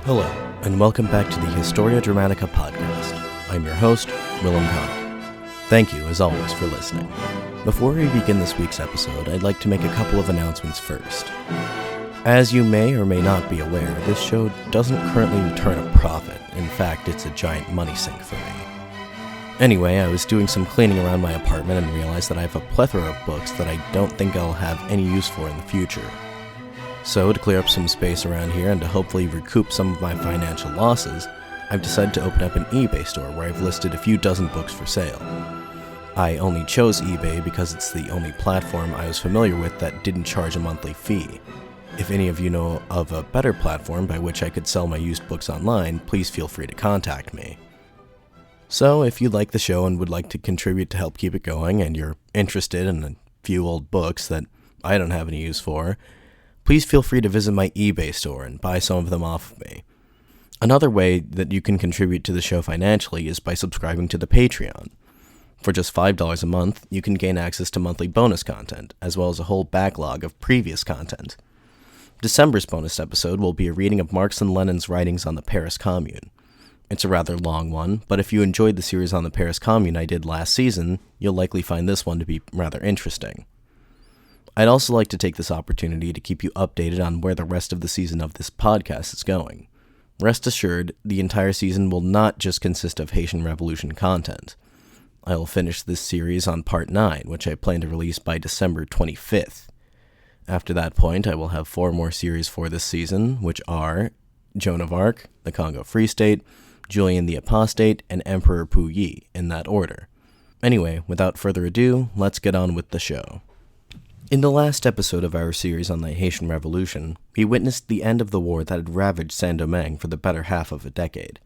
Hello, and welcome back to the Historia Dramatica podcast. I'm your host, Willem Connor. Thank you, as always, for listening. Before we begin this week's episode, I'd like to make a couple of announcements first. As you may or may not be aware, this show doesn't currently return a profit. In fact, it's a giant money sink for me. Anyway, I was doing some cleaning around my apartment and realized that I have a plethora of books that I don't think I'll have any use for in the future. So, to clear up some space around here and to hopefully recoup some of my financial losses, I've decided to open up an eBay store where I've listed a few dozen books for sale. I only chose eBay because it's the only platform I was familiar with that didn't charge a monthly fee. If any of you know of a better platform by which I could sell my used books online, please feel free to contact me. So, if you like the show and would like to contribute to help keep it going, and you're interested in a few old books that I don't have any use for, please feel free to visit my eBay store and buy some of them off of me. Another way that you can contribute to the show financially is by subscribing to the Patreon. For just $5 a month, you can gain access to monthly bonus content, as well as a whole backlog of previous content. December's bonus episode will be a reading of Marx and Lenin's writings on the Paris Commune. It's a rather long one, but if you enjoyed the series on the Paris Commune I did last season, you'll likely find this one to be rather interesting. I'd also like to take this opportunity to keep you updated on where the rest of the season of this podcast is going. Rest assured, the entire season will not just consist of Haitian Revolution content. I will finish this series on Part 9, which I plan to release by December 25th. After that point, I will have 4 more series for this season, which are Joan of Arc, the Congo Free State, Julian the Apostate, and Emperor Puyi, in that order. Anyway, without further ado, let's get on with the show. In the last episode of our series on the Haitian Revolution, we witnessed the end of the war that had ravaged Saint-Domingue for the better half of a decade.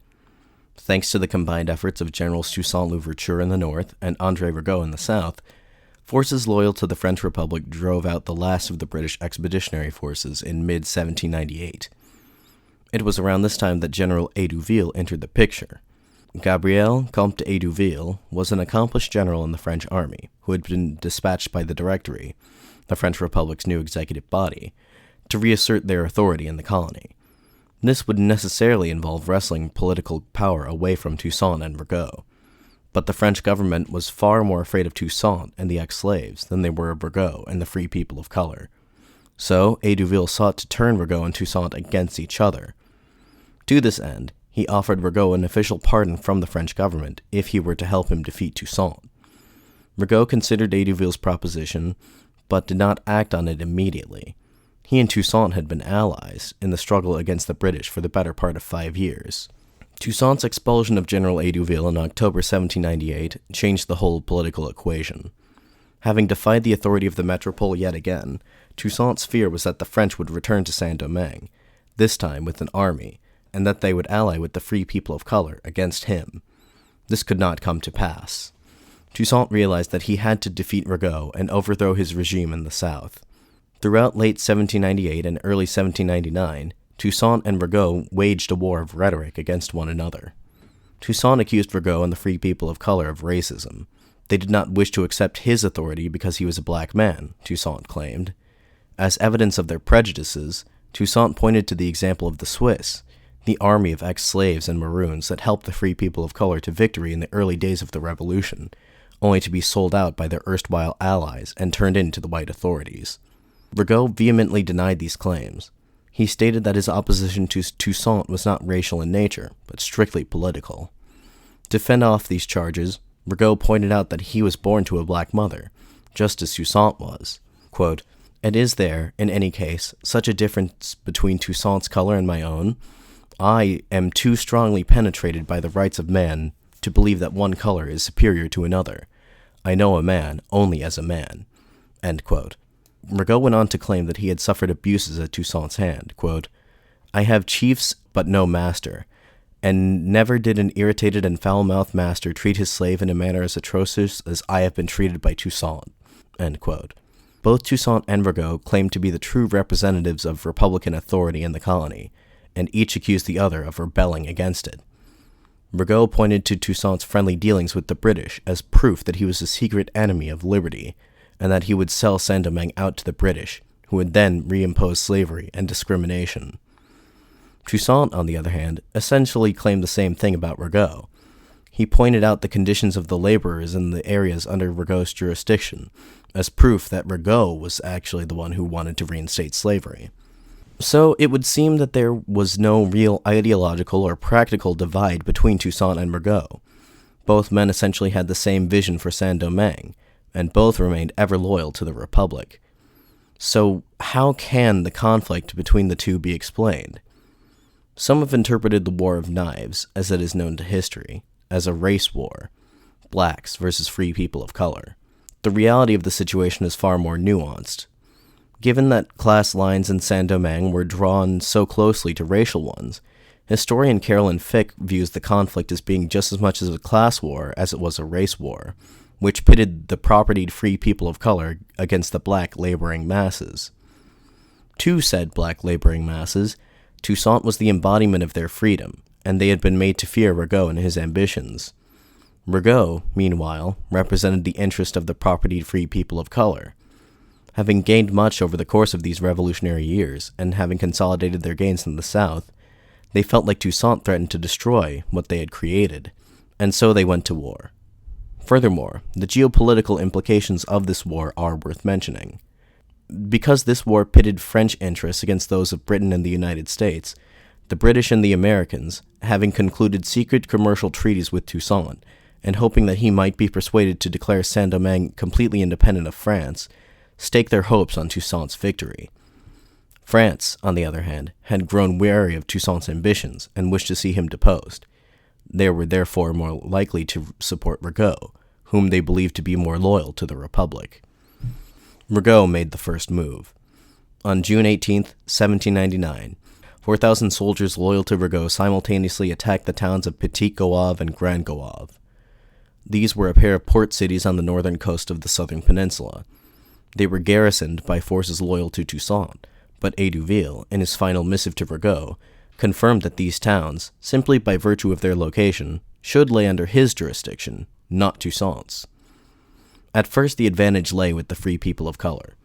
Thanks to the combined efforts of Generals Toussaint L'Ouverture in the north and Andre Rigaud in the south, forces loyal to the French Republic drove out the last of the British expeditionary forces in mid-1798. It was around this time that General Hédouville entered the picture. Gabriel Comte Hédouville was an accomplished general in the French army who had been dispatched by the Directory, the French Republic's new executive body, to reassert their authority in the colony. This would necessarily involve wresting political power away from Toussaint and Rigaud. But the French government was far more afraid of Toussaint and the ex-slaves than they were of Rigaud and the free people of color. So, Hédouville sought to turn Rigaud and Toussaint against each other. To this end, he offered Rigaud an official pardon from the French government if he were to help him defeat Toussaint. Rigaud considered Hédouville's proposition, but did not act on it immediately. He and Toussaint had been allies in the struggle against the British for the better part of 5 years. Toussaint's expulsion of General Hédouville in October 1798 changed the whole political equation. Having defied the authority of the Metropole yet again, Toussaint's fear was that the French would return to Saint-Domingue, this time with an army, and that they would ally with the free people of color against him. This could not come to pass. Toussaint realized that he had to defeat Rigaud and overthrow his regime in the south. Throughout late 1798 and early 1799, Toussaint and Rigaud waged a war of rhetoric against one another. Toussaint accused Rigaud and the free people of color of racism. They did not wish to accept his authority because he was a black man, Toussaint claimed. As evidence of their prejudices, Toussaint pointed to the example of the Swiss, the army of ex-slaves and Maroons that helped the free people of color to victory in the early days of the Revolution, only to be sold out by their erstwhile allies and turned in to the white authorities. Rigaud vehemently denied these claims. He stated that his opposition to Toussaint was not racial in nature, but strictly political. To fend off these charges, Rigaud pointed out that he was born to a black mother, just as Toussaint was. Quote, "And is there, in any case, such a difference between Toussaint's color and my own? I am too strongly penetrated by the rights of man to believe that one color is superior to another. I know a man only as a man." End quote. Rigaud went on to claim that he had suffered abuses at Toussaint's hand. Quote, "I have chiefs but no master, and never did an irritated and foul-mouthed master treat his slave in a manner as atrocious as I have been treated by Toussaint." End quote. Both Toussaint and Rigaud claimed to be the true representatives of Republican authority in the colony, and each accused the other of rebelling against it. Rigaud pointed to Toussaint's friendly dealings with the British as proof that he was a secret enemy of liberty, and that he would sell Saint-Domingue out to the British, who would then reimpose slavery and discrimination. Toussaint, on the other hand, essentially claimed the same thing about Rigaud. He pointed out the conditions of the laborers in the areas under Rigaud's jurisdiction, as proof that Rigaud was actually the one who wanted to reinstate slavery. So it would seem that there was no real ideological or practical divide between Toussaint and Rigaud. Both men essentially had the same vision for Saint-Domingue, and both remained ever loyal to the Republic. So how can the conflict between the two be explained? Some have interpreted the War of Knives, as it is known to history, as a race war, blacks versus free people of color. The reality of the situation is far more nuanced. Given that class lines in Saint-Domingue were drawn so closely to racial ones, historian Carolyn Fick views the conflict as being just as much as a class war as it was a race war, which pitted the propertied free people of color against the black laboring masses. To said black laboring masses, Toussaint was the embodiment of their freedom, and they had been made to fear Rigaud and his ambitions. Rigaud, meanwhile, represented the interest of the propertied free people of color. Having gained much over the course of these revolutionary years, and having consolidated their gains in the South, they felt like Toussaint threatened to destroy what they had created, and so they went to war. Furthermore, the geopolitical implications of this war are worth mentioning. Because this war pitted French interests against those of Britain and the United States, the British and the Americans, having concluded secret commercial treaties with Toussaint, and hoping that he might be persuaded to declare Saint-Domingue completely independent of France, staked their hopes on Toussaint's victory. France, on the other hand, had grown weary of Toussaint's ambitions and wished to see him deposed. They were therefore more likely to support Rigaud, whom they believed to be more loyal to the Republic. Rigaud made the first move. On June 18, 1799, 4,000 soldiers loyal to Rigaud simultaneously attacked the towns of Petit Goave and Grand Goave. These were a pair of port cities on the northern coast of the southern peninsula. They were garrisoned by forces loyal to Toussaint, but Edouville, in his final missive to Rigaud, confirmed that these towns, simply by virtue of their location, should lay under his jurisdiction, not Toussaint's. At first, the advantage lay with the free people of color.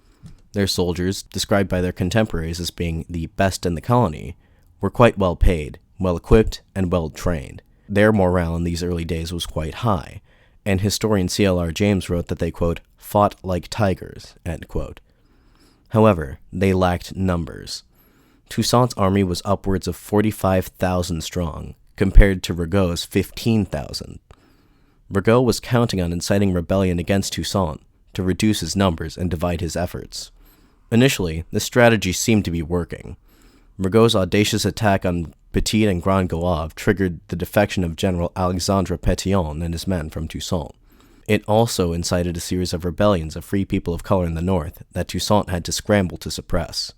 Their soldiers, described by their contemporaries as being the best in the colony, were quite well paid, well equipped, and well trained. Their morale in these early days was quite high, and historian C.L.R. James wrote that they, quote, fought like tigers, end quote. However, they lacked numbers. Toussaint's army was upwards of 45,000 strong, compared to Rigaud's 15,000. Rigaud was counting on inciting rebellion against Toussaint to reduce his numbers and divide his efforts. Initially, this strategy seemed to be working. Rigaud's audacious attack on Petit and Grand Goave triggered the defection of General Alexandre Pétion and his men from Toussaint. It also incited a series of rebellions of free people of color in the north that Toussaint had to scramble to suppress.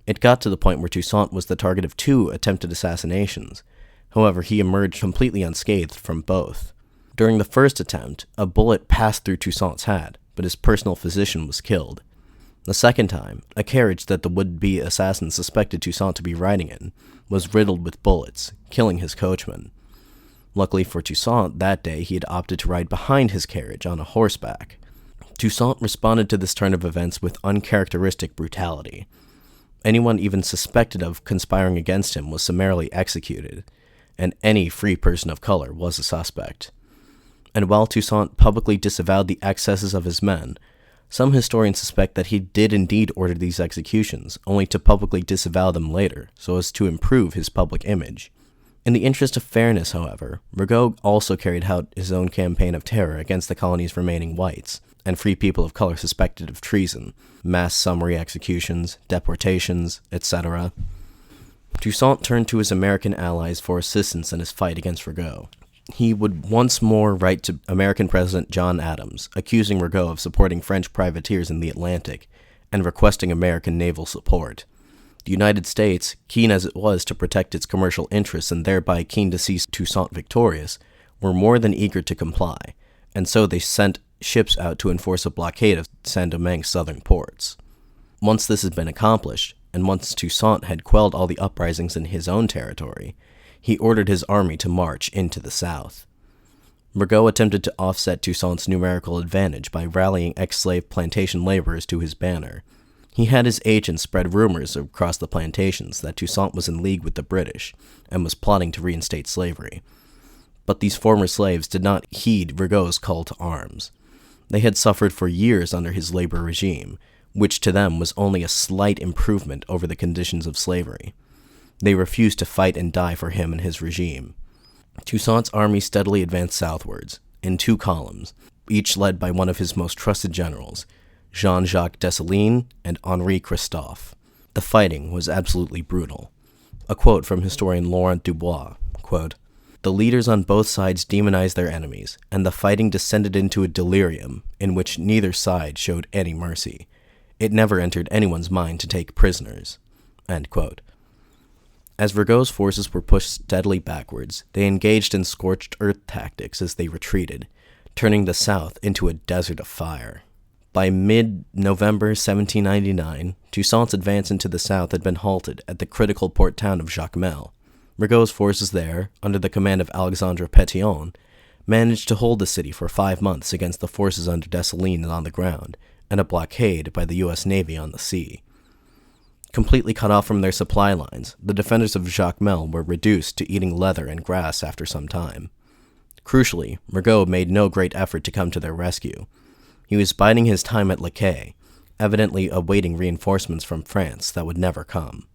It got to the point where Toussaint was the target of 2 attempted assassinations. However, he emerged completely unscathed from both. During the first attempt, a bullet passed through Toussaint's hat, but his personal physician was killed. The second time, a carriage that the would-be assassin suspected Toussaint to be riding in was riddled with bullets, killing his coachman. Luckily for Toussaint, that day he had opted to ride behind his carriage on a horseback. Toussaint responded to this turn of events with uncharacteristic brutality. Anyone even suspected of conspiring against him was summarily executed, and any free person of color was a suspect. And while Toussaint publicly disavowed the excesses of his men, some historians suspect that he did indeed order these executions, only to publicly disavow them later, so as to improve his public image. In the interest of fairness, however, Rigaud also carried out his own campaign of terror against the colony's remaining whites, and free people of color suspected of treason, mass summary executions, deportations, etc. Toussaint turned to his American allies for assistance in his fight against Rigaud. He would once more write to American President John Adams, accusing Rigaud of supporting French privateers in the Atlantic, and requesting American naval support. The United States, keen as it was to protect its commercial interests and thereby keen to see Toussaint victorious, were more than eager to comply, and so they sent ships out to enforce a blockade of Saint-Domingue's southern ports. Once this had been accomplished, and once Toussaint had quelled all the uprisings in his own territory, he ordered his army to march into the south. Rigaud attempted to offset Toussaint's numerical advantage by rallying ex-slave plantation laborers to his banner. He had his agents spread rumors across the plantations that Toussaint was in league with the British and was plotting to reinstate slavery. But these former slaves did not heed Rigaud's call to arms. They had suffered for years under his labor regime, which to them was only a slight improvement over the conditions of slavery. They refused to fight and die for him and his regime. Toussaint's army steadily advanced southwards, in 2 columns, each led by one of his most trusted generals, Jean-Jacques Dessalines and Henri Christophe. The fighting was absolutely brutal. A quote from historian Laurent Dubois, quote, "The leaders on both sides demonized their enemies, and the fighting descended into a delirium in which neither side showed any mercy. It never entered anyone's mind to take prisoners." End quote. As Rigaud's forces were pushed steadily backwards, they engaged in scorched earth tactics as they retreated, turning the south into a desert of fire. By mid-November 1799, Toussaint's advance into the south had been halted at the critical port town of Jacobins. Rigaud's forces there, under the command of Alexandre Pétion, managed to hold the city for 5 months against the forces under Dessalines on the ground, and a blockade by the U.S. Navy on the sea. Completely cut off from their supply lines, the defenders of Jacobins were reduced to eating leather and grass after some time. Crucially, Rigaud made no great effort to come to their rescue. He was biding his time at Le Quay, evidently awaiting reinforcements from France that would never come.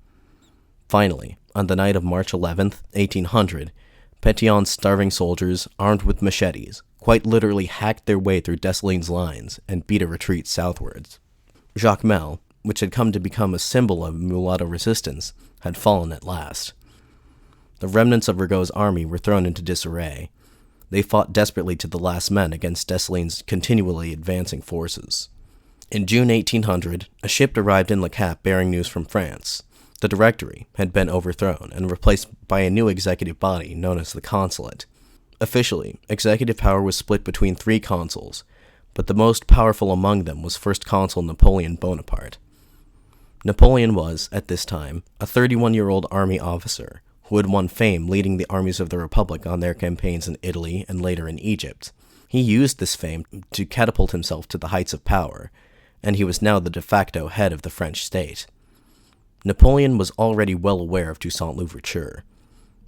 Finally, on the night of March 11th, 1800, Pétion's starving soldiers, armed with machetes, quite literally hacked their way through Dessalines' lines and beat a retreat southwards. Jacobins, which had come to become a symbol of mulatto resistance, had fallen at last. The remnants of Rigaud's army were thrown into disarray. They fought desperately to the last man against Dessalines' continually advancing forces. In June 1800, a ship arrived in Le Cap bearing news from France. The Directory had been overthrown and replaced by a new executive body known as the Consulate. Officially, executive power was split between 3 consuls, but the most powerful among them was First Consul Napoleon Bonaparte. Napoleon was, at this time, a 31-year-old army officer who had won fame leading the armies of the Republic on their campaigns in Italy and later in Egypt. He used this fame to catapult himself to the heights of power, and he was now the de facto head of the French state. Napoleon was already well aware of Toussaint L'Ouverture.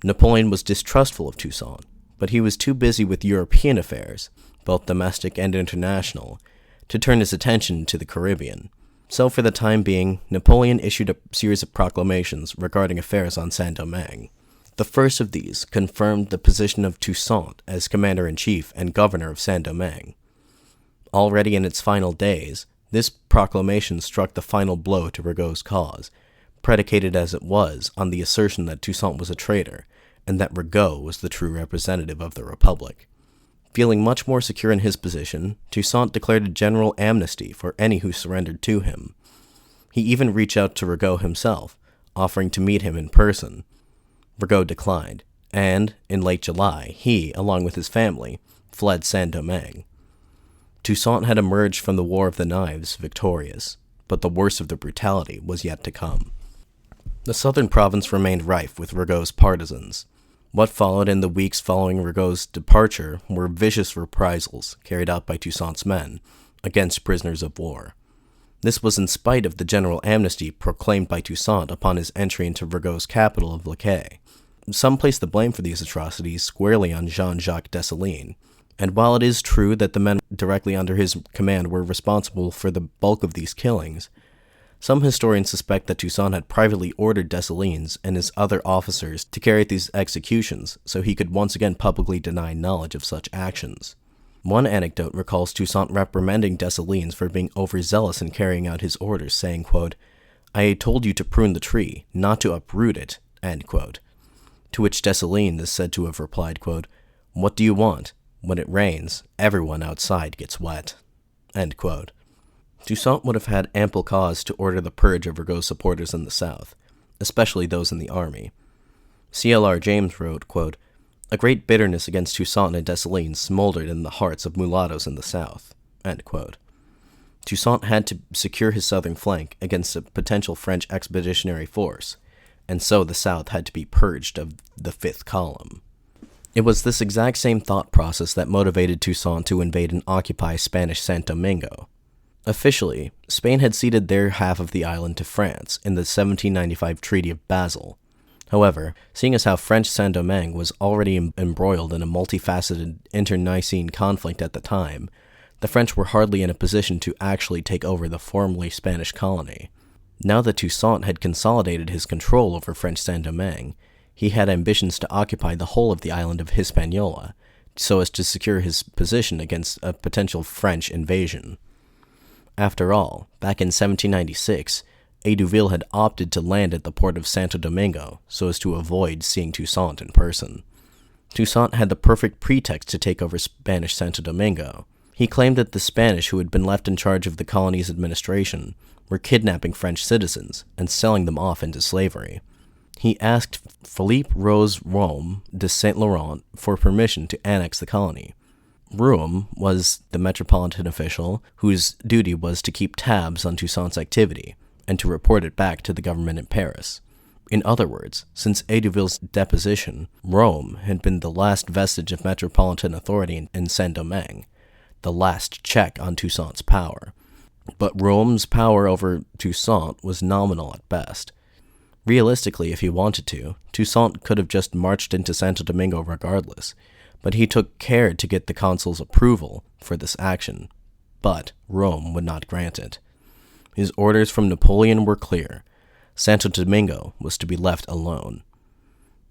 Napoleon was distrustful of Toussaint, but he was too busy with European affairs, both domestic and international, to turn his attention to the Caribbean. So for the time being, Napoleon issued a series of proclamations regarding affairs on Saint Domingue. The first of these confirmed the position of Toussaint as commander-in-chief and governor of Saint Domingue. Already in its final days, this proclamation struck the final blow to Rigaud's cause, predicated as it was on the assertion that Toussaint was a traitor, and that Rigaud was the true representative of the Republic. Feeling much more secure in his position, Toussaint declared a general amnesty for any who surrendered to him. He even reached out to Rigaud himself, offering to meet him in person. Rigaud declined, and, in late July, he, along with his family, fled Saint Domingue. Toussaint had emerged from the War of the Knives victorious, but the worst of the brutality was yet to come. The southern province remained rife with Rigaud's partisans. What followed in the weeks following Rigaud's departure were vicious reprisals carried out by Toussaint's men against prisoners of war. This was in spite of the general amnesty proclaimed by Toussaint upon his entry into Rigaud's capital of Le Quay. Some place the blame for these atrocities squarely on Jean-Jacques Dessalines, and while it is true that the men directly under his command were responsible for the bulk of these killings, some historians suspect that Toussaint had privately ordered Dessalines and his other officers to carry out these executions so he could once again publicly deny knowledge of such actions. One anecdote recalls Toussaint reprimanding Dessalines for being overzealous in carrying out his orders, saying, quote, "I told you to prune the tree, not to uproot it," end quote. To which Dessalines is said to have replied, quote, "What do you want? When it rains, everyone outside gets wet," end quote. Toussaint would have had ample cause to order the purge of Rigaud's supporters in the South, especially those in the army. C.L.R. James wrote, quote, "A great bitterness against Toussaint and Dessalines smoldered in the hearts of mulattoes in the South," end quote. Toussaint had to secure his southern flank against a potential French expeditionary force, and so the South had to be purged of the fifth column. It was this exact same thought process that motivated Toussaint to invade and occupy Spanish Santo Domingo. Officially, Spain had ceded their half of the island to France in the 1795 Treaty of Basel. However, seeing as how French Saint-Domingue was already embroiled in a multifaceted internecine conflict at the time, the French were hardly in a position to actually take over the formerly Spanish colony. Now that Toussaint had consolidated his control over French Saint-Domingue, he had ambitions to occupy the whole of the island of Hispaniola, so as to secure his position against a potential French invasion. After all, back in 1796, Edouville had opted to land at the port of Santo Domingo so as to avoid seeing Toussaint in person. Toussaint had the perfect pretext to take over Spanish Santo Domingo. He claimed that the Spanish who had been left in charge of the colony's administration were kidnapping French citizens and selling them off into slavery. He asked Philippe Rose Rome de Saint Laurent for permission to annex the colony. Rome was the Metropolitan official whose duty was to keep tabs on Toussaint's activity and to report it back to the government in Paris. In other words, since Edouville's deposition, Rome had been the last vestige of Metropolitan authority in Saint-Domingue, the last check on Toussaint's power. But Rome's power over Toussaint was nominal at best. Realistically, if he wanted to, Toussaint could have just marched into Santo Domingo regardless, but he took care to get the consul's approval for this action. But Rome would not grant it. His orders from Napoleon were clear. Santo Domingo was to be left alone.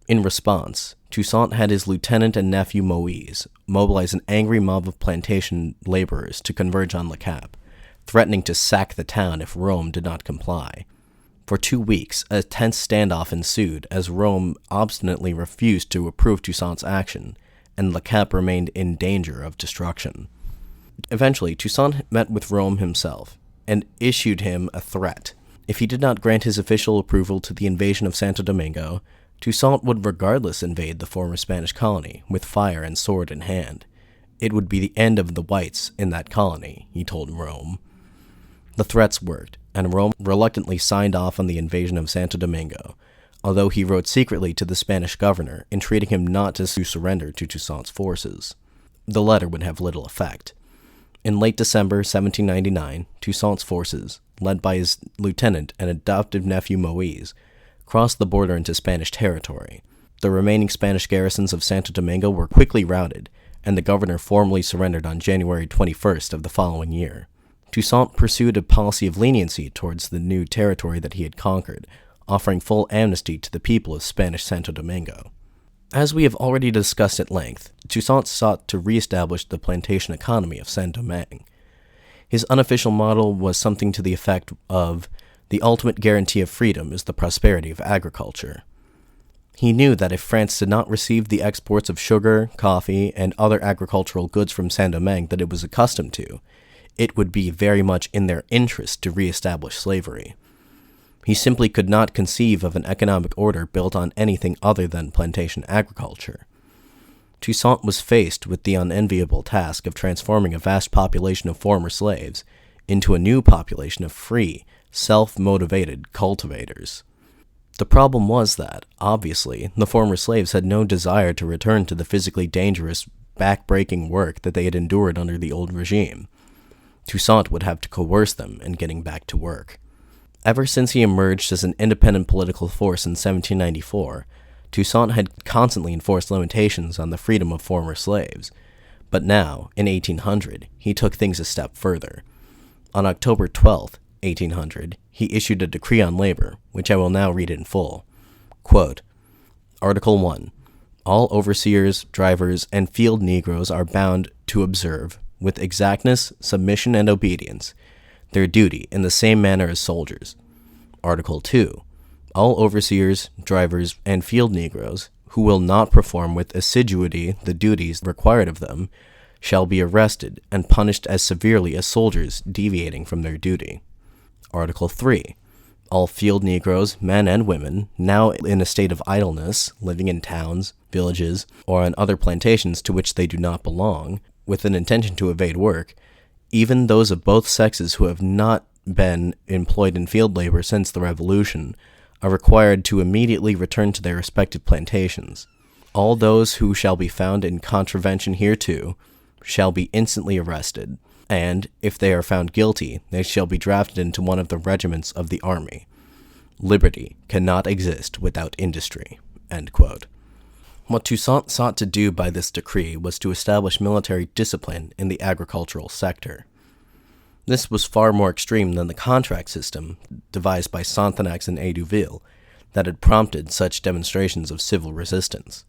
In response, Toussaint had his lieutenant and nephew Moise mobilize an angry mob of plantation laborers to converge on Le Cap, threatening to sack the town if Rome did not comply. For 2 weeks, a tense standoff ensued as Rome obstinately refused to approve Toussaint's action, and Le Cap remained in danger of destruction. Eventually, Toussaint met with Rome himself and issued him a threat. If he did not grant his official approval to the invasion of Santo Domingo, Toussaint would regardless invade the former Spanish colony with fire and sword in hand. It would be the end of the whites in that colony, he told Rome. The threats worked, and Rome reluctantly signed off on the invasion of Santo Domingo, although he wrote secretly to the Spanish governor entreating him not to surrender to Toussaint's forces. The letter would have little effect. In late December 1799, Toussaint's forces, led by his lieutenant and adoptive nephew Moise, crossed the border into Spanish territory. The remaining Spanish garrisons of Santo Domingo were quickly routed, and the governor formally surrendered on January 21st of the following year. Toussaint pursued a policy of leniency towards the new territory that he had conquered, offering full amnesty to the people of Spanish Santo Domingo. As we have already discussed at length, Toussaint sought to re-establish the plantation economy of Saint-Domingue. His unofficial model was something to the effect of, the ultimate guarantee of freedom is the prosperity of agriculture. He knew that if France did not receive the exports of sugar, coffee, and other agricultural goods from Saint-Domingue that it was accustomed to, it would be very much in their interest to re-establish slavery. He simply could not conceive of an economic order built on anything other than plantation agriculture. Toussaint was faced with the unenviable task of transforming a vast population of former slaves into a new population of free, self-motivated cultivators. The problem was that, obviously, the former slaves had no desire to return to the physically dangerous, back-breaking work that they had endured under the old regime. Toussaint would have to coerce them in getting back to work. Ever since he emerged as an independent political force in 1794, Toussaint had constantly enforced limitations on the freedom of former slaves. But now, in 1800, he took things a step further. On October 12, 1800, he issued a decree on labor, which I will now read in full. Quote, Article 1. All overseers, drivers, and field Negroes are bound to observe, with exactness, submission, and obedience, their duty in the same manner as soldiers. Article 2. All overseers, drivers, and field Negroes, who will not perform with assiduity the duties required of them, shall be arrested and punished as severely as soldiers deviating from their duty. Article 3. All field Negroes, men and women, now in a state of idleness, living in towns, villages, or on other plantations to which they do not belong, with an intention to evade work, even those of both sexes who have not been employed in field labor since the Revolution, are required to immediately return to their respective plantations. All those who shall be found in contravention hereto shall be instantly arrested, and, if they are found guilty, they shall be drafted into one of the regiments of the army. Liberty cannot exist without industry." End quote. What Toussaint sought to do by this decree was to establish military discipline in the agricultural sector. This was far more extreme than the contract system devised by Sonthonax and Edouville that had prompted such demonstrations of civil resistance.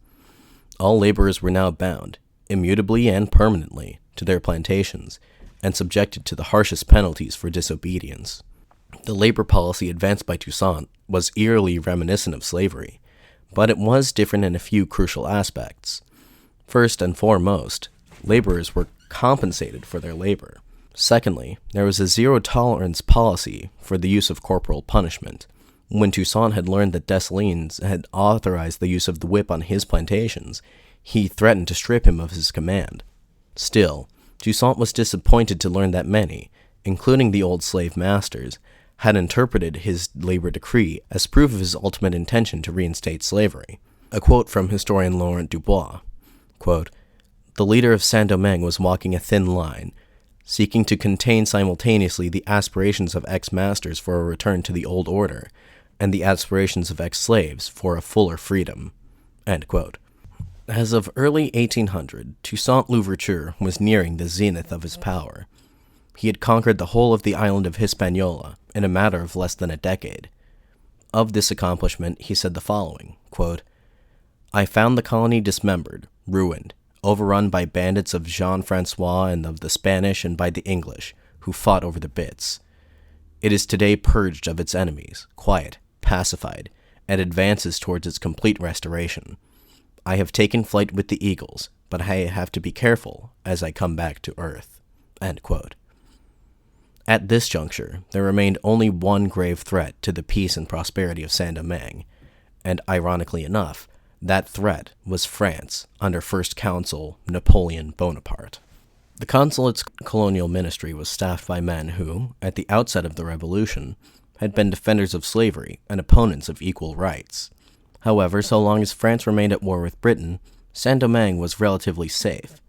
All laborers were now bound, immutably and permanently, to their plantations, and subjected to the harshest penalties for disobedience. The labor policy advanced by Toussaint was eerily reminiscent of slavery, but it was different in a few crucial aspects. First and foremost, laborers were compensated for their labor. Secondly, there was a zero-tolerance policy for the use of corporal punishment. When Toussaint had learned that Dessalines had authorized the use of the whip on his plantations, he threatened to strip him of his command. Still, Toussaint was disappointed to learn that many, including the old slave masters, had interpreted his labor decree as proof of his ultimate intention to reinstate slavery. A quote from historian Laurent Dubois, quote, "The leader of Santo Domingo was walking a thin line, seeking to contain simultaneously the aspirations of ex-masters for a return to the old order, and the aspirations of ex-slaves for a fuller freedom." End quote. As of early 1800, Toussaint L'Ouverture was nearing the zenith of his power. He had conquered the whole of the island of Hispaniola in a matter of less than a decade. Of this accomplishment, he said the following, quote, "I found the colony dismembered, ruined, overrun by bandits of Jean-Francois and of the Spanish and by the English, who fought over the bits. It is today purged of its enemies, quiet, pacified, and advances towards its complete restoration. I have taken flight with the eagles, but I have to be careful as I come back to earth." End quote. At this juncture, there remained only one grave threat to the peace and prosperity of Santo Domingo, and ironically enough, that threat was France under First Consul Napoleon Bonaparte. The consulate's colonial ministry was staffed by men who, at the outset of the revolution, had been defenders of slavery and opponents of equal rights. However, so long as France remained at war with Britain, Santo Domingo was relatively safe,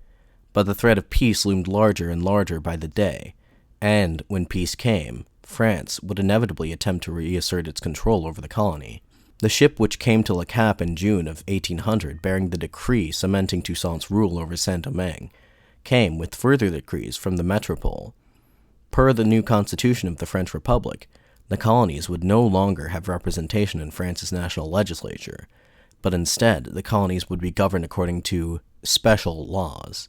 but the threat of peace loomed larger and larger by the day, and when peace came, France would inevitably attempt to reassert its control over the colony. The ship which came to Le Cap in June of 1800 bearing the decree cementing Toussaint's rule over Santo Domingo came with further decrees from the Metropole. Per the new constitution of the French Republic, the colonies would no longer have representation in France's national legislature, but instead the colonies would be governed according to special laws.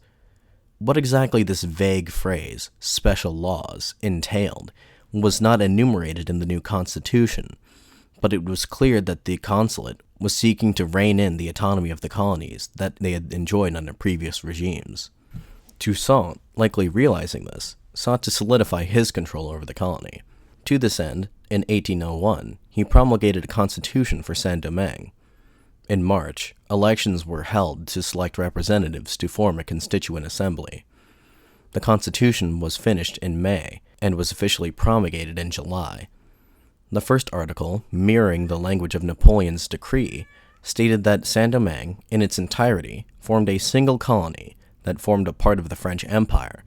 What exactly this vague phrase, special laws, entailed was not enumerated in the new constitution, but it was clear that the consulate was seeking to rein in the autonomy of the colonies that they had enjoyed under previous regimes. Toussaint, likely realizing this, sought to solidify his control over the colony. To this end, in 1801, he promulgated a constitution for Santo Domingo. In March, elections were held to select representatives to form a constituent assembly. The constitution was finished in May and was officially promulgated in July. The first article, mirroring the language of Napoleon's decree, stated that Santo Domingo, in its entirety, formed a single colony that formed a part of the French Empire,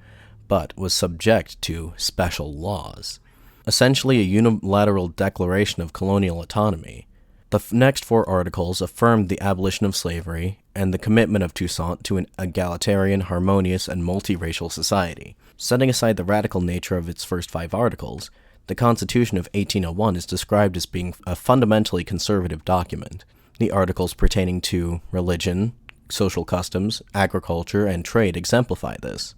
but was subject to special laws. Essentially a unilateral declaration of colonial autonomy. The next four articles affirmed the abolition of slavery and the commitment of Toussaint to an egalitarian, harmonious, and multiracial society. Setting aside the radical nature of its first 5 articles, the Constitution of 1801 is described as being a fundamentally conservative document. The articles pertaining to religion, social customs, agriculture, and trade exemplify this.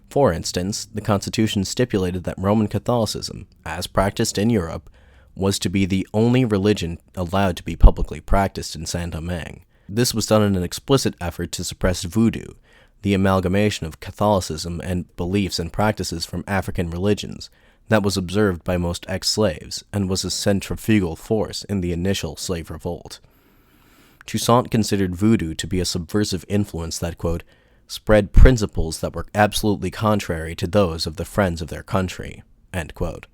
For instance, the Constitution stipulated that Roman Catholicism, as practiced in Europe, was to be the only religion allowed to be publicly practiced in Santo Domingo. This was done in an explicit effort to suppress voodoo, the amalgamation of Catholicism and beliefs and practices from African religions that was observed by most ex-slaves and was a centrifugal force in the initial slave revolt. Toussaint considered voodoo to be a subversive influence that, quote, spread principles that were absolutely contrary to those of the friends of their country, end quote.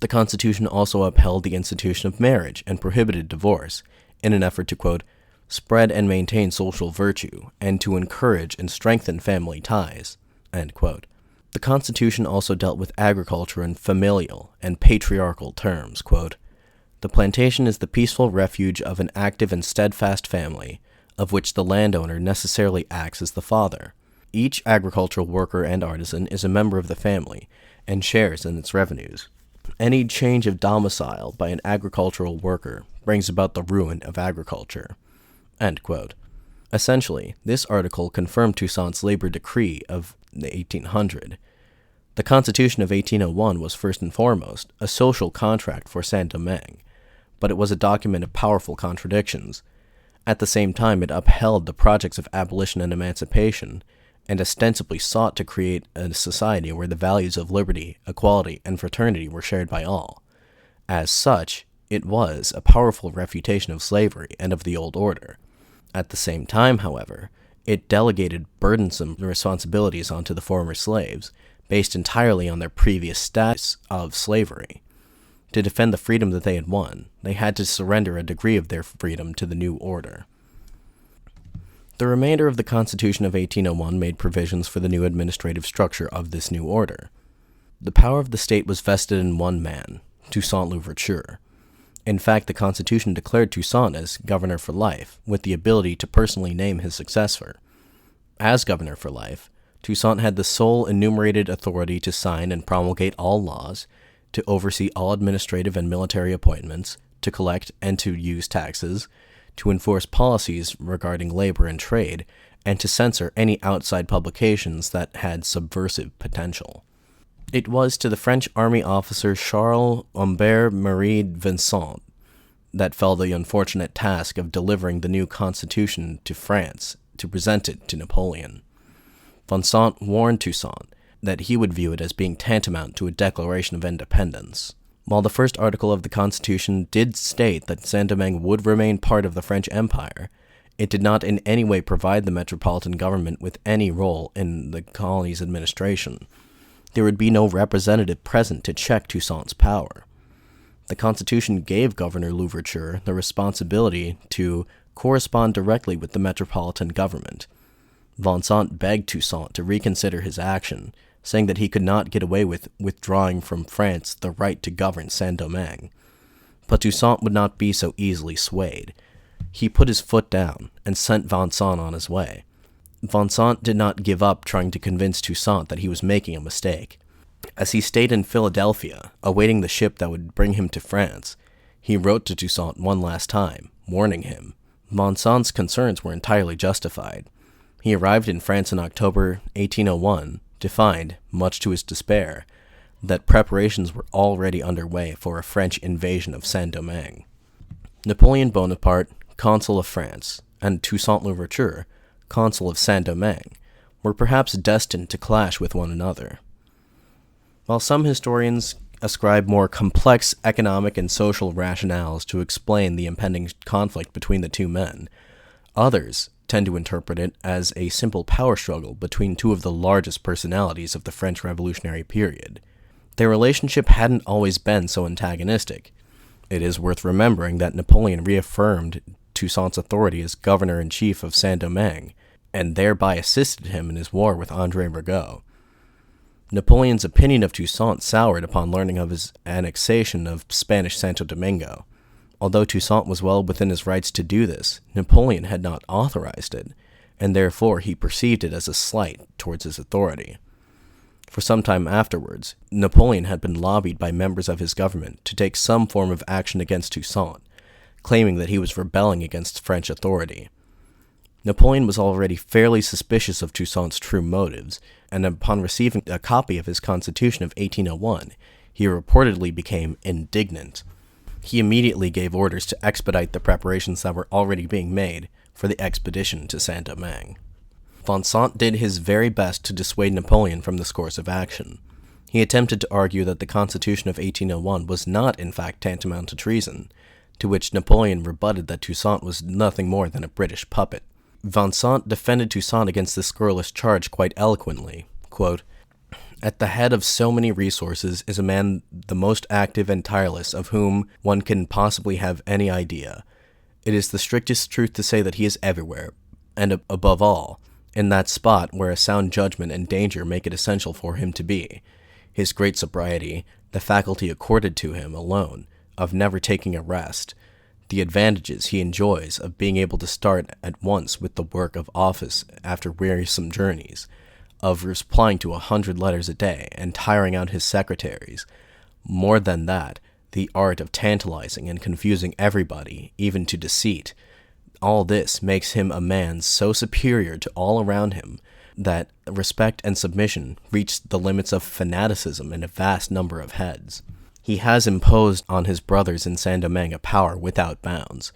The Constitution also upheld the institution of marriage and prohibited divorce in an effort to, quote, spread and maintain social virtue and to encourage and strengthen family ties, end quote. The Constitution also dealt with agriculture in familial and patriarchal terms. Quote, "The plantation is the peaceful refuge of an active and steadfast family, of which the landowner necessarily acts as the father. Each agricultural worker and artisan is a member of the family and shares in its revenues. Any change of domicile by an agricultural worker brings about the ruin of agriculture." End quote. Essentially, this article confirmed Toussaint's labor decree of 1800. The Constitution of 1801 was first and foremost a social contract for Santo Domingue, but it was a document of powerful contradictions. At the same time, it upheld the projects of abolition and emancipation, and ostensibly sought to create a society where the values of liberty, equality, and fraternity were shared by all. As such, it was a powerful refutation of slavery and of the old order. At the same time, however, it delegated burdensome responsibilities onto the former slaves, based entirely on their previous status of slavery. To defend the freedom that they had won, they had to surrender a degree of their freedom to the new order. The remainder of the Constitution of 1801 made provisions for the new administrative structure of this new order. The power of the state was vested in one man, Toussaint L'Ouverture. In fact, the Constitution declared Toussaint as governor for life, with the ability to personally name his successor. As governor for life, Toussaint had the sole enumerated authority to sign and promulgate all laws, to oversee all administrative and military appointments, to collect and to use taxes, to enforce policies regarding labor and trade, and to censor any outside publications that had subversive potential. It was to the French army officer Charles Humbert Marie Vincent that fell the unfortunate task of delivering the new constitution to France to present it to Napoleon. Vincent warned Toussaint that he would view it as being tantamount to a declaration of independence. While the first article of the Constitution did state that Saint-Domingue would remain part of the French Empire, it did not in any way provide the Metropolitan government with any role in the colony's administration. There would be no representative present to check Toussaint's power. The Constitution gave Governor Louverture the responsibility to correspond directly with the Metropolitan government. Vincent begged Toussaint to reconsider his action, saying that he could not get away with withdrawing from France the right to govern Saint-Domingue. But Toussaint would not be so easily swayed. He put his foot down and sent Vincent on his way. Vincent did not give up trying to convince Toussaint that he was making a mistake. As he stayed in Philadelphia, awaiting the ship that would bring him to France, he wrote to Toussaint one last time, warning him. Vincent's concerns were entirely justified. He arrived in France in October 1801 to find, much to his despair, that preparations were already underway for a French invasion of Saint-Domingue. Napoleon Bonaparte, Consul of France, and Toussaint L'Ouverture, Consul of Saint-Domingue, were perhaps destined to clash with one another. While some historians ascribe more complex economic and social rationales to explain the impending conflict between the two men, others tend to interpret it as a simple power struggle between two of the largest personalities of the French Revolutionary period. Their relationship hadn't always been so antagonistic. It is worth remembering that Napoleon reaffirmed Toussaint's authority as governor-in-chief of Saint-Domingue, and thereby assisted him in his war with Andre Rigaud. Napoleon's opinion of Toussaint soured upon learning of his annexation of Spanish Santo Domingo. Although Toussaint was well within his rights to do this, Napoleon had not authorized it, and therefore he perceived it as a slight towards his authority. For some time afterwards, Napoleon had been lobbied by members of his government to take some form of action against Toussaint, claiming that he was rebelling against French authority. Napoleon was already fairly suspicious of Toussaint's true motives, and upon receiving a copy of his Constitution of 1801, he reportedly became indignant. He immediately gave orders to expedite the preparations that were already being made for the expedition to Saint-Domingue. Vincent did his very best to dissuade Napoleon from this course of action. He attempted to argue that the Constitution of 1801 was not in fact tantamount to treason, to which Napoleon rebutted that Toussaint was nothing more than a British puppet. Vincent defended Toussaint against this scurrilous charge quite eloquently. Quote, "At the head of so many resources is a man the most active and tireless of whom one can possibly have any idea. It is the strictest truth to say that he is everywhere, and above all, in that spot where a sound judgment and danger make it essential for him to be. His great sobriety, the faculty accorded to him alone of never taking a rest, the advantages he enjoys of being able to start at once with the work of office after wearisome journeys, of replying to 100 letters a day and tiring out his secretaries. More than that, the art of tantalizing and confusing everybody, even to deceit. All this makes him a man so superior to all around him that respect and submission reach the limits of fanaticism in a vast number of heads. He has imposed on his brothers in Saint Domingue a power without bounds.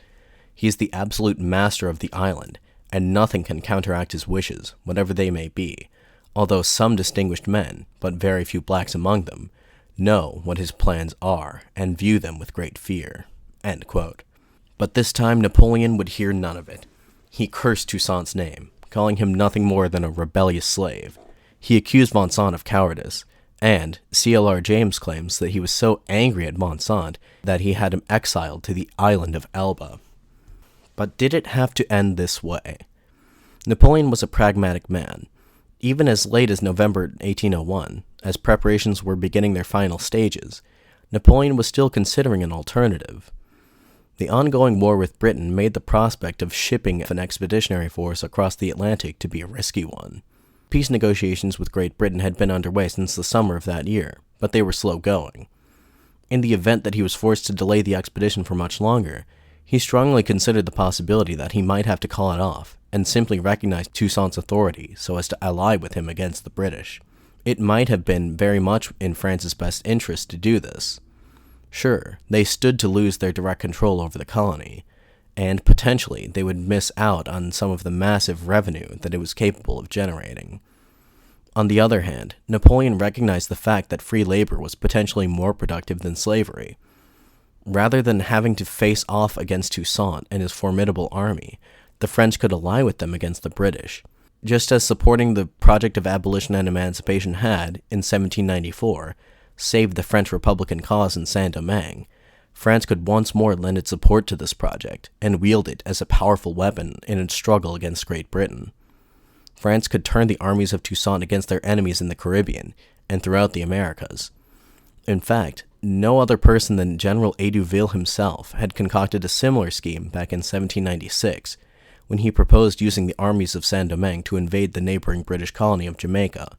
He is the absolute master of the island, and nothing can counteract his wishes, whatever they may be, although some distinguished men, but very few blacks among them, know what his plans are and view them with great fear." End quote. But this time Napoleon would hear none of it. He cursed Toussaint's name, calling him nothing more than a rebellious slave. He accused Vincent of cowardice, and C.L.R. James claims that he was so angry at Vincent that he had him exiled to the island of Elba. But did it have to end this way? Napoleon was a pragmatic man. Even as late as November 1801, as preparations were beginning their final stages, Napoleon was still considering an alternative. The ongoing war with Britain made the prospect of shipping an expeditionary force across the Atlantic to be a risky one. Peace negotiations with Great Britain had been underway since the summer of that year, but they were slow going. In the event that he was forced to delay the expedition for much longer, he strongly considered the possibility that he might have to call it off, and simply recognize Toussaint's authority so as to ally with him against the British. It might have been very much in France's best interest to do this. Sure, they stood to lose their direct control over the colony, and potentially they would miss out on some of the massive revenue that it was capable of generating. On the other hand, Napoleon recognized the fact that free labor was potentially more productive than slavery. Rather than having to face off against Toussaint and his formidable army, the French could ally with them against the British. Just as supporting the project of abolition and emancipation had, in 1794, saved the French Republican cause in Saint Domingue, France could once more lend its support to this project and wield it as a powerful weapon in its struggle against Great Britain. France could turn the armies of Toussaint against their enemies in the Caribbean and throughout the Americas. In fact, no other person than General Edouville himself had concocted a similar scheme back in 1796, when he proposed using the armies of Saint Domingue to invade the neighboring British colony of Jamaica,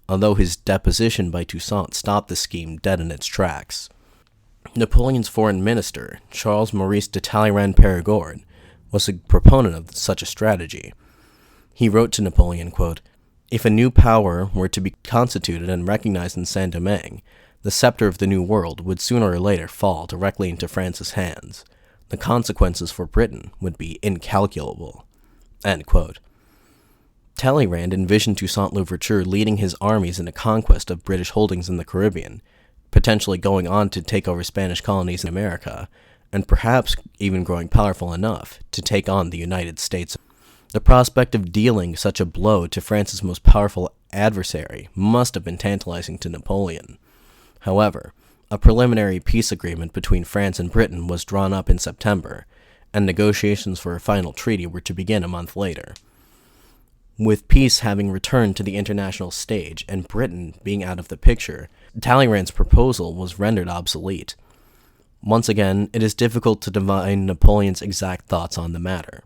although his deposition by Toussaint stopped the scheme dead in its tracks. Napoleon's foreign minister, Charles Maurice de Talleyrand-Périgord, was a proponent of such a strategy. He wrote to Napoleon, quote, "If a new power were to be constituted and recognized in Saint Domingue, the scepter of the New World would sooner or later fall directly into France's hands. The consequences for Britain would be incalculable." End quote. Talleyrand envisioned Toussaint L'Ouverture leading his armies in a conquest of British holdings in the Caribbean, potentially going on to take over Spanish colonies in America, and perhaps even growing powerful enough to take on the United States. The prospect of dealing such a blow to France's most powerful adversary must have been tantalizing to Napoleon. However, a preliminary peace agreement between France and Britain was drawn up in September, and negotiations for a final treaty were to begin a month later. With peace having returned to the international stage and Britain being out of the picture, Talleyrand's proposal was rendered obsolete. Once again, it is difficult to divine Napoleon's exact thoughts on the matter.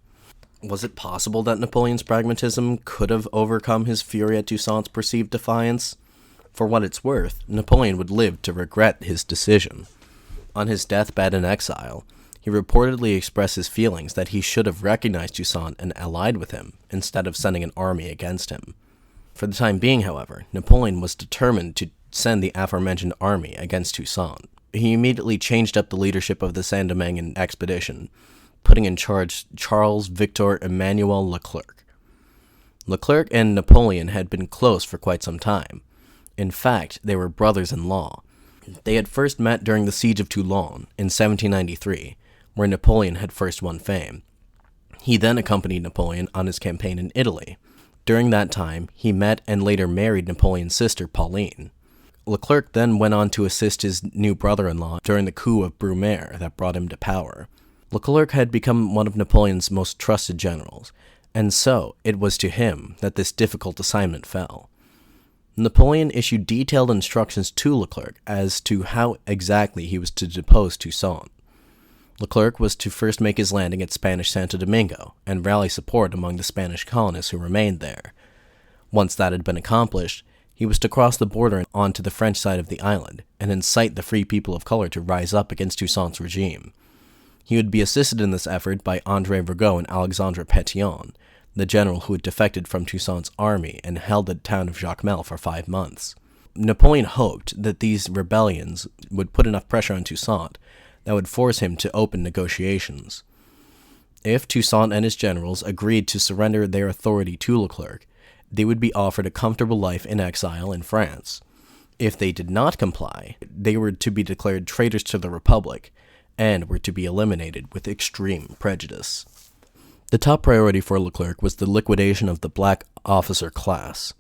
Was it possible that Napoleon's pragmatism could have overcome his fury at Toussaint's perceived defiance? For what it's worth, Napoleon would live to regret his decision. On his deathbed in exile, he reportedly expressed his feelings that he should have recognized Toussaint and allied with him, instead of sending an army against him. For the time being, however, Napoleon was determined to send the aforementioned army against Toussaint. He immediately changed up the leadership of the Saint Domingue expedition, putting in charge Charles Victor Emmanuel Leclerc. Leclerc and Napoleon had been close for quite some time. In fact, they were brothers-in-law. They had first met during the siege of Toulon in 1793, where Napoleon had first won fame. He then accompanied Napoleon on his campaign in Italy. During that time, he met and later married Napoleon's sister, Pauline. Leclerc then went on to assist his new brother-in-law during the coup of Brumaire that brought him to power. Leclerc had become one of Napoleon's most trusted generals, and so it was to him that this difficult assignment fell. Napoleon issued detailed instructions to Leclerc as to how exactly he was to depose Toussaint. Leclerc was to first make his landing at Spanish Santo Domingo and rally support among the Spanish colonists who remained there. Once that had been accomplished, he was to cross the border onto the French side of the island and incite the free people of color to rise up against Toussaint's regime. He would be assisted in this effort by Andre Rigaud and Alexandre Pétion, the general who had defected from Toussaint's army and held the town of Jacobins for 5 months. Napoleon hoped that these rebellions would put enough pressure on Toussaint that would force him to open negotiations. If Toussaint and his generals agreed to surrender their authority to Leclerc, they would be offered a comfortable life in exile in France. If they did not comply, they were to be declared traitors to the Republic and were to be eliminated with extreme prejudice. The top priority for Leclerc was the liquidation of the black officer class.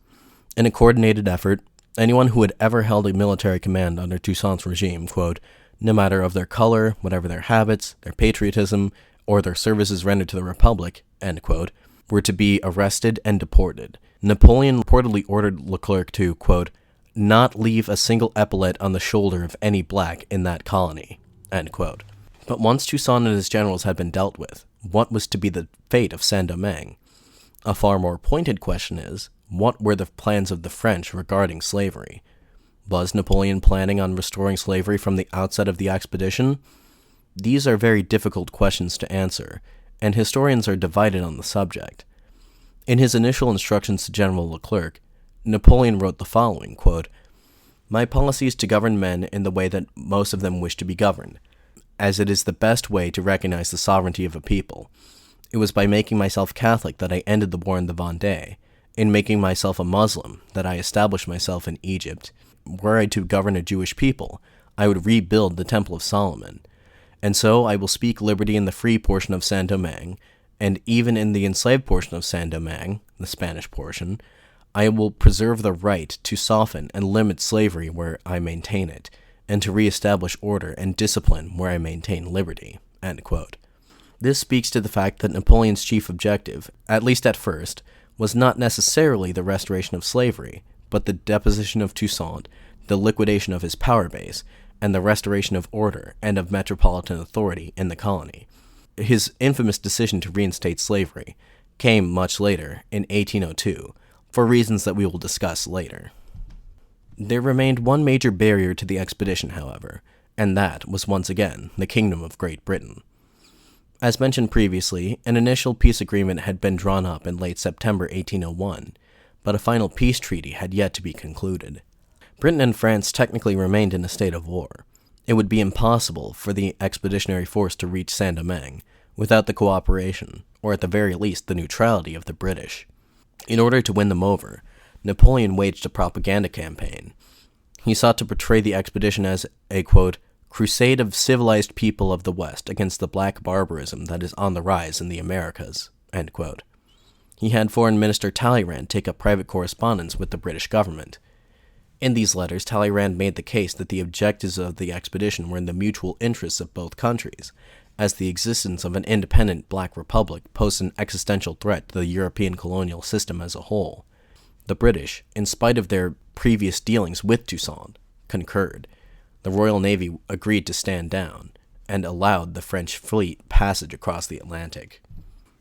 In a coordinated effort, anyone who had ever held a military command under Toussaint's regime, quote, no matter of their color, whatever their habits, their patriotism, or their services rendered to the Republic, end quote, were to be arrested and deported. Napoleon reportedly ordered Leclerc to, quote, not leave a single epaulet on the shoulder of any black in that colony, end quote. But once Toussaint and his generals had been dealt with, what was to be the fate of Saint-Domingue? A far more pointed question is, what were the plans of the French regarding slavery? Was Napoleon planning on restoring slavery from the outset of the expedition? These are very difficult questions to answer, and historians are divided on the subject. In his initial instructions to General Leclerc, Napoleon wrote the following, quote, my policy is to govern men in the way that most of them wish to be governed, as it is the best way to recognize the sovereignty of a people. It was by making myself Catholic that I ended the war in the Vendée, in making myself a Muslim that I established myself in Egypt. Were I to govern a Jewish people, I would rebuild the Temple of Solomon. And so I will speak liberty in the free portion of Saint-Domingue, and even in the enslaved portion of Saint-Domingue, the Spanish portion, I will preserve the right to soften and limit slavery where I maintain it, and to reestablish order and discipline where I maintain liberty, end quote. This speaks to the fact that Napoleon's chief objective, at least at first, was not necessarily the restoration of slavery, but the deposition of Toussaint, the liquidation of his power base, and the restoration of order and of metropolitan authority in the colony. His infamous decision to reinstate slavery came much later, in 1802, for reasons that we will discuss later. There remained one major barrier to the expedition, however, and that was once again the Kingdom of Great Britain. As mentioned previously, an initial peace agreement had been drawn up in late September 1801, but a final peace treaty had yet to be concluded. Britain and France technically remained in a state of war. It would be impossible for the expeditionary force to reach Saint-Domingue without the cooperation, or at the very least the neutrality of the British. In order to win them over, Napoleon waged a propaganda campaign. He sought to portray the expedition as a, quote, crusade of civilized people of the West against the black barbarism that is on the rise in the Americas, end quote. He had Foreign Minister Talleyrand take up private correspondence with the British government. In these letters, Talleyrand made the case that the objectives of the expedition were in the mutual interests of both countries, as the existence of an independent black republic posed an existential threat to the European colonial system as a whole. The British, in spite of their previous dealings with Toussaint, concurred. The Royal Navy agreed to stand down, and allowed the French fleet passage across the Atlantic.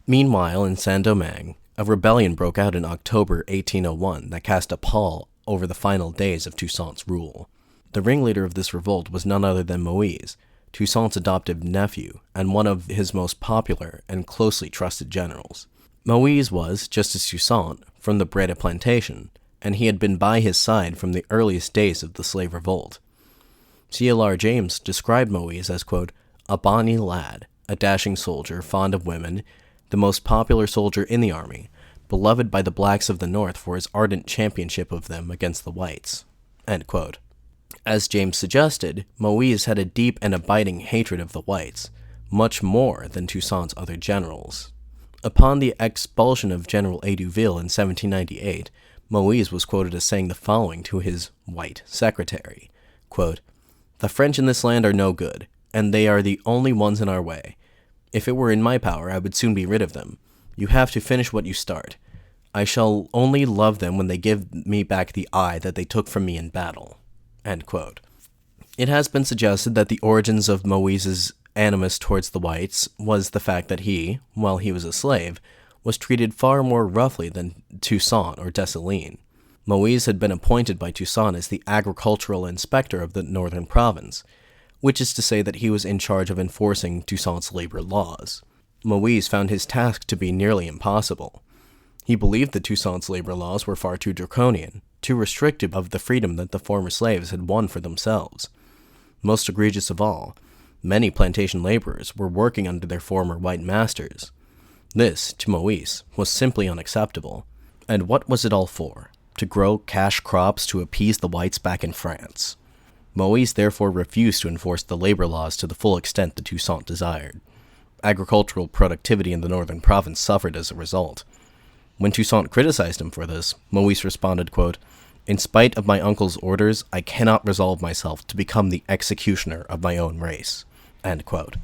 Meanwhile, in Saint-Domingue, a rebellion broke out in October 1801 that cast a pall over the final days of Toussaint's rule. The ringleader of this revolt was none other than Moïse, Toussaint's adoptive nephew, and one of his most popular and closely trusted generals. Moïse was, just as Toussaint, from the Breda plantation, and he had been by his side from the earliest days of the slave revolt. C.L.R. James described Moïse as, quote, a bonny lad, a dashing soldier, fond of women, the most popular soldier in the army, beloved by the blacks of the North for his ardent championship of them against the whites, end quote. As James suggested, Moïse had a deep and abiding hatred of the whites, much more than Toussaint's other generals. Upon the expulsion of General Edouville in 1798, Moïse was quoted as saying the following to his white secretary, quote, the French in this land are no good, and they are the only ones in our way. If it were in my power, I would soon be rid of them. You have to finish what you start. I shall only love them when they give me back the eye that they took from me in battle." End quote. It has been suggested that the origins of Moïse's animus towards the whites was the fact that he, while he was a slave, was treated far more roughly than Toussaint or Dessalines. Moïse had been appointed by Toussaint as the agricultural inspector of the northern province, which is to say that he was in charge of enforcing Toussaint's labor laws. Moïse found his task to be nearly impossible. He believed that Toussaint's labor laws were far too draconian, too restrictive of the freedom that the former slaves had won for themselves. Most egregious of all, many plantation laborers were working under their former white masters. This, to Moïse, was simply unacceptable. And what was it all for? To grow cash crops to appease the whites back in France. Moïse therefore refused to enforce the labor laws to the full extent that Toussaint desired. Agricultural productivity in the northern province suffered as a result. When Toussaint criticized him for this, Moïse responded, quote, "In spite of my uncle's orders, I cannot resolve myself to become the executioner of my own race." End quote.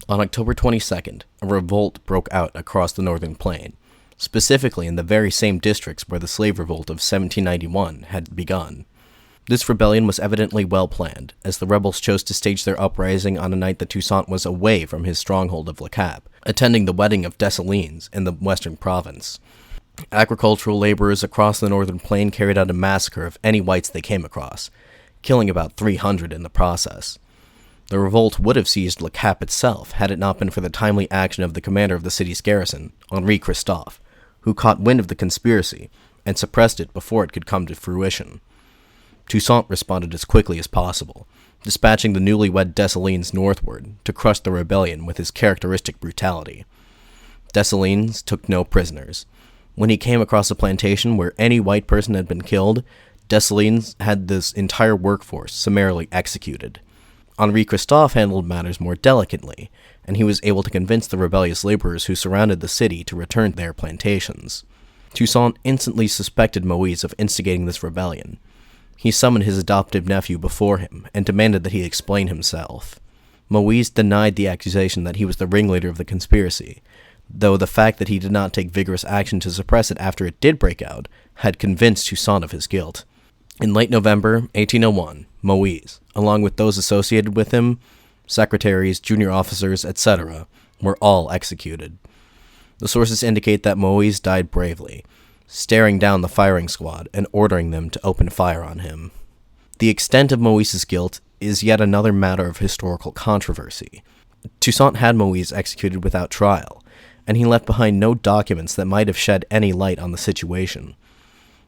On October 22nd, a revolt broke out across the northern plain, specifically in the very same districts where the slave revolt of 1791 had begun. This rebellion was evidently well planned, as the rebels chose to stage their uprising on a night that Toussaint was away from his stronghold of Le Cap, attending the wedding of Dessalines in the western province. Agricultural laborers across the northern plain carried out a massacre of any whites they came across, killing about 300 in the process. The revolt would have seized Le Cap itself had it not been for the timely action of the commander of the city's garrison, Andre Rigaud, who caught wind of the conspiracy and suppressed it before it could come to fruition. Toussaint responded as quickly as possible, dispatching the newlywed Dessalines northward to crush the rebellion with his characteristic brutality. Dessalines took no prisoners. When he came across a plantation where any white person had been killed, Dessalines had this entire workforce summarily executed. Henri Christophe handled matters more delicately, and he was able to convince the rebellious laborers who surrounded the city to return to their plantations. Toussaint instantly suspected Moïse of instigating this rebellion. He summoned his adoptive nephew before him and demanded that he explain himself. Moïse denied the accusation that he was the ringleader of the conspiracy, though the fact that he did not take vigorous action to suppress it after it did break out had convinced Toussaint of his guilt. In late November 1801, Moïse, along with those associated with him, secretaries, junior officers, etc., were all executed. The sources indicate that Moïse died bravely, staring down the firing squad and ordering them to open fire on him. The extent of Moïse's guilt is yet another matter of historical controversy. Toussaint had Moïse executed without trial, and he left behind no documents that might have shed any light on the situation.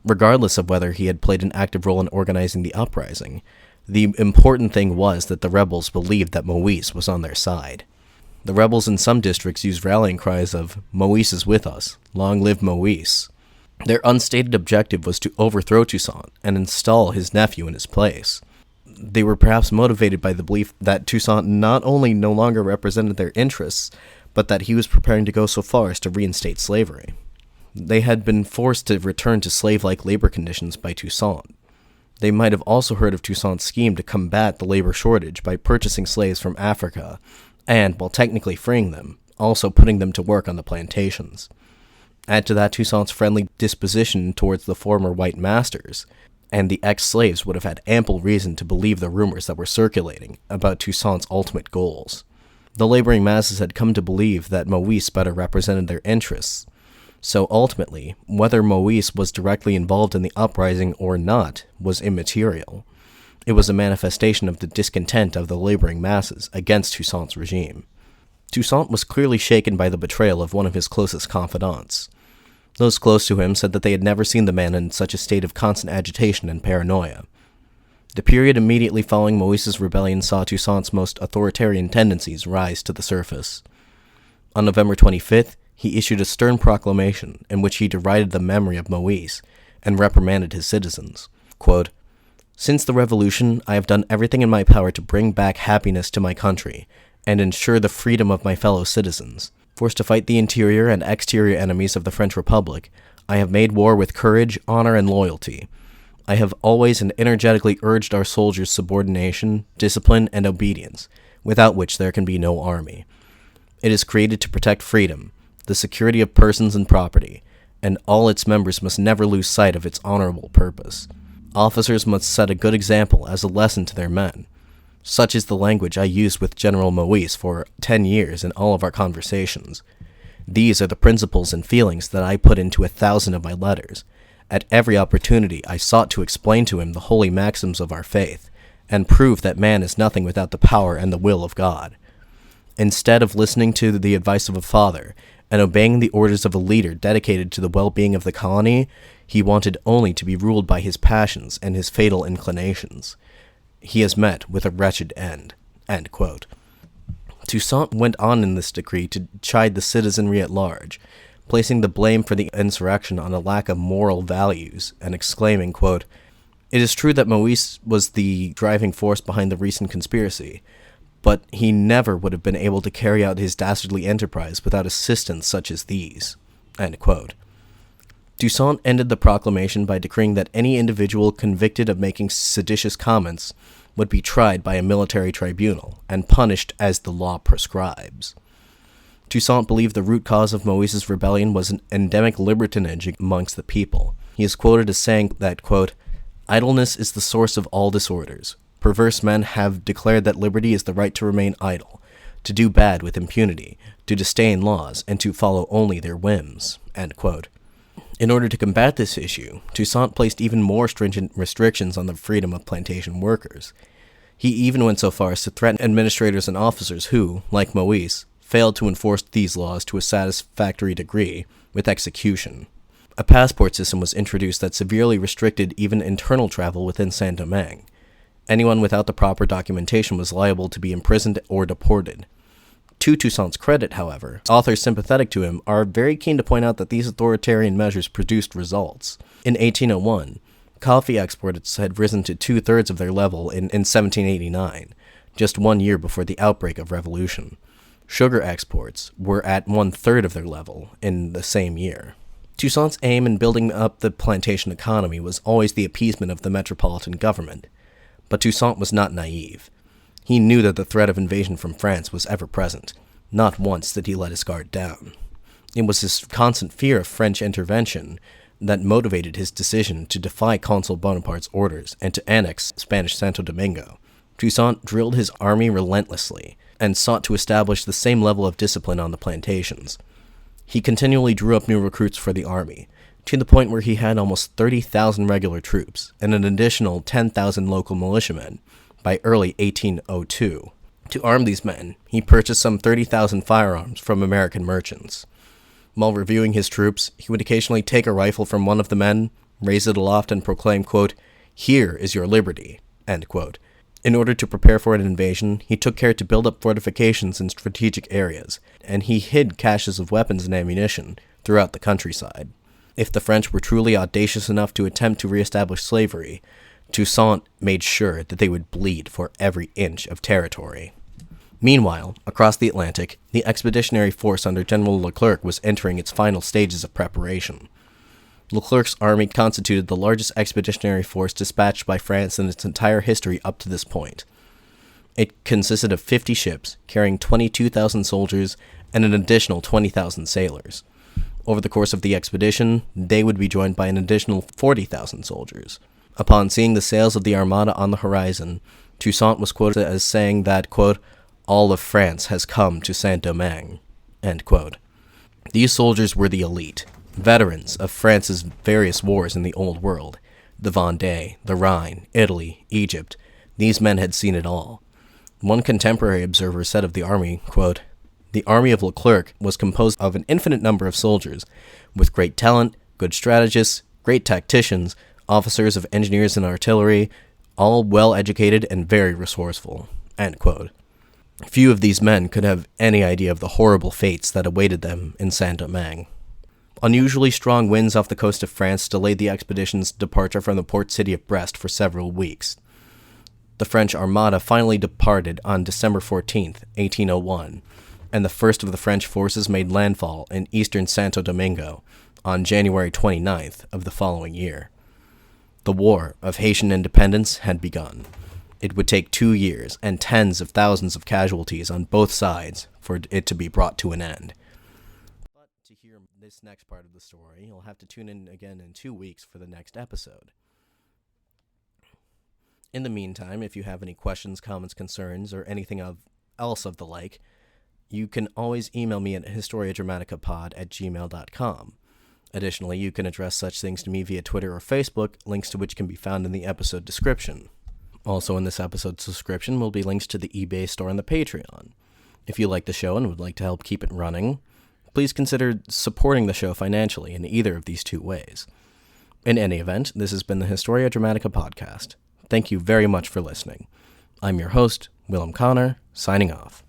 Regardless of whether he had played an active role in organizing the uprising, the important thing was that the rebels believed that Moïse was on their side. The rebels in some districts used rallying cries of, "Moïse is with us, long live Moïse." Their unstated objective was to overthrow Toussaint and install his nephew in his place. They were perhaps motivated by the belief that Toussaint not only no longer represented their interests, but that he was preparing to go so far as to reinstate slavery. They had been forced to return to slave-like labor conditions by Toussaint. They might have also heard of Toussaint's scheme to combat the labor shortage by purchasing slaves from Africa, and, while technically freeing them, also putting them to work on the plantations. Add to that Toussaint's friendly disposition towards the former white masters, and the ex-slaves would have had ample reason to believe the rumors that were circulating about Toussaint's ultimate goals. The laboring masses had come to believe that Moïse better represented their interests, so ultimately, whether Moïse was directly involved in the uprising or not was immaterial. It was a manifestation of the discontent of the laboring masses against Toussaint's regime. Toussaint was clearly shaken by the betrayal of one of his closest confidants. Those close to him said that they had never seen the man in such a state of constant agitation and paranoia. The period immediately following Moïse's rebellion saw Toussaint's most authoritarian tendencies rise to the surface. On November 25th, he issued a stern proclamation in which he derided the memory of Moïse and reprimanded his citizens. Quote, "Since the revolution, I have done everything in my power to bring back happiness to my country and ensure the freedom of my fellow citizens. Forced to fight the interior and exterior enemies of the French Republic, I have made war with courage, honor, and loyalty. I have always and energetically urged our soldiers' subordination, discipline, and obedience, without which there can be no army. It is created to protect freedom, the security of persons and property, and all its members must never lose sight of its honorable purpose. Officers must set a good example as a lesson to their men. Such is the language I used with General Moïse for 10 years in all of our conversations. These are the principles and feelings that I put into 1,000 of my letters. At every opportunity I sought to explain to him the holy maxims of our faith, and prove that man is nothing without the power and the will of God. Instead of listening to the advice of a father, and obeying the orders of a leader dedicated to the well-being of the colony, he wanted only to be ruled by his passions and his fatal inclinations. He has met with a wretched end." End quote. Toussaint went on in this decree to chide the citizenry at large, placing the blame for the insurrection on a lack of moral values, and exclaiming, quote, "It is true that Moïse was the driving force behind the recent conspiracy, but he never would have been able to carry out his dastardly enterprise without assistance such as these." End quote. Toussaint ended the proclamation by decreeing that any individual convicted of making seditious comments would be tried by a military tribunal and punished as the law prescribes. Toussaint believed the root cause of Moïse's rebellion was an endemic libertinage amongst the people. He is quoted as saying that, quote, "Idleness is the source of all disorders. Perverse men have declared that liberty is the right to remain idle, to do bad with impunity, to disdain laws, and to follow only their whims." End quote. In order to combat this issue, Toussaint placed even more stringent restrictions on the freedom of plantation workers. He even went so far as to threaten administrators and officers who, like Moïse, failed to enforce these laws to a satisfactory degree with execution. A passport system was introduced that severely restricted even internal travel within Saint Domingue. Anyone without the proper documentation was liable to be imprisoned or deported. To Toussaint's credit, however, authors sympathetic to him are very keen to point out that these authoritarian measures produced results. In 1801, coffee exports had risen to 2/3 of their level in 1789, just 1 year before the outbreak of revolution. Sugar exports were at 1/3 of their level in the same year. Toussaint's aim in building up the plantation economy was always the appeasement of the Metropolitan government. But Toussaint was not naive. He knew that the threat of invasion from France was ever present. Not once did he let his guard down. It was his constant fear of French intervention that motivated his decision to defy Consul Bonaparte's orders and to annex Spanish Santo Domingo. Toussaint drilled his army relentlessly and sought to establish the same level of discipline on the plantations. He continually drew up new recruits for the army, to the point where he had almost 30,000 regular troops and an additional 10,000 local militiamen by early 1802. To arm these men, he purchased some 30,000 firearms from American merchants. While reviewing his troops, he would occasionally take a rifle from one of the men, raise it aloft, and proclaim, quote, "Here is your liberty," end quote. In order to prepare for an invasion, he took care to build up fortifications in strategic areas, and he hid caches of weapons and ammunition throughout the countryside. If the French were truly audacious enough to attempt to reestablish slavery, Toussaint made sure that they would bleed for every inch of territory. Meanwhile, across the Atlantic, the expeditionary force under General Leclerc was entering its final stages of preparation. Leclerc's army constituted the largest expeditionary force dispatched by France in its entire history up to this point. It consisted of 50 ships, carrying 22,000 soldiers and an additional 20,000 sailors. Over the course of the expedition, they would be joined by an additional 40,000 soldiers. Upon seeing the sails of the Armada on the horizon, Toussaint was quoted as saying that, quote, "All of France has come to Saint-Domingue," end quote. These soldiers were the elite, veterans of France's various wars in the Old World, the Vendée, the Rhine, Italy, Egypt. These men had seen it all. One contemporary observer said of the army, quote, "The army of Leclerc was composed of an infinite number of soldiers, with great talent, good strategists, great tacticians, officers of engineers and artillery, all well-educated and very resourceful," end quote. Few of these men could have any idea of the horrible fates that awaited them in Saint-Domingue. Unusually strong winds off the coast of France delayed the expedition's departure from the port city of Brest for several weeks. The French Armada finally departed on December 14th, 1801, and the first of the French forces made landfall in eastern Santo Domingo on January 29th of the following year. The War of Haitian Independence had begun. It would take 2 years and tens of thousands of casualties on both sides for it to be brought to an end. this next part of the story, you'll have to tune in again in 2 weeks for the next episode. In the meantime, if you have any questions, comments, concerns, or anything else of the like, you can always email me at historiadramaticapod@gmail.com. Additionally, you can address such things to me via Twitter or Facebook, links to which can be found in the episode description. Also in this episode's description will be links to the eBay store and the Patreon. If you like the show and would like to help keep it running, please consider supporting the show financially in either of these two ways. In any event, this has been the Historia Dramatica podcast. Thank you very much for listening. I'm your host, Willem Connor, signing off.